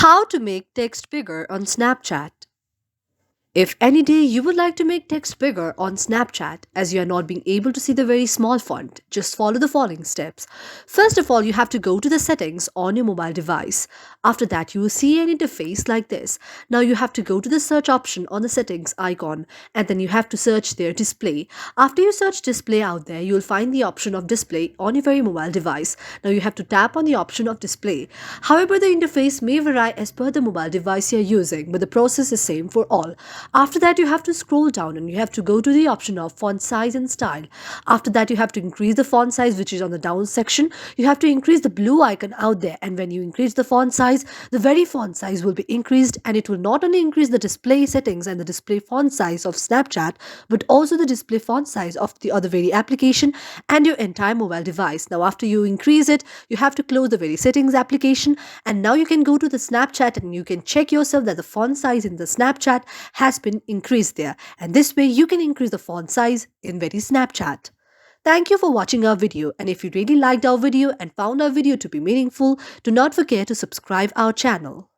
How to make text bigger on Snapchat. If any day you would like to make text bigger on Snapchat as you are not being able to see the very small font, just follow the following steps. First of all, you have to go to the settings on your mobile device. After that, you will see an interface like this. Now you have to go to the search option on the settings icon and then you have to search their display. After you search display out there, you will find the option of display on your very mobile device. Now you have to tap on the option of display. However, the interface may vary as per the mobile device you are using, but the process is same for all. After that, you have to scroll down and you have to go to the option of font size and style. After that, you have to increase the font size, which is on the down section. You have to increase the blue icon out there, and when you increase the font size, the very font size will be increased, and it will not only increase the display settings and the display font size of Snapchat, but also the display font size of the other very application and your entire mobile device. Now, after you increase it, you have to close the very settings application, and now you can go to the Snapchat and you can check yourself that the font size in the Snapchat has been increased there, and this way you can increase the font size in very Snapchat. Thank you for watching our video, and if you really liked our video and found our video to be meaningful, do not forget to subscribe our channel.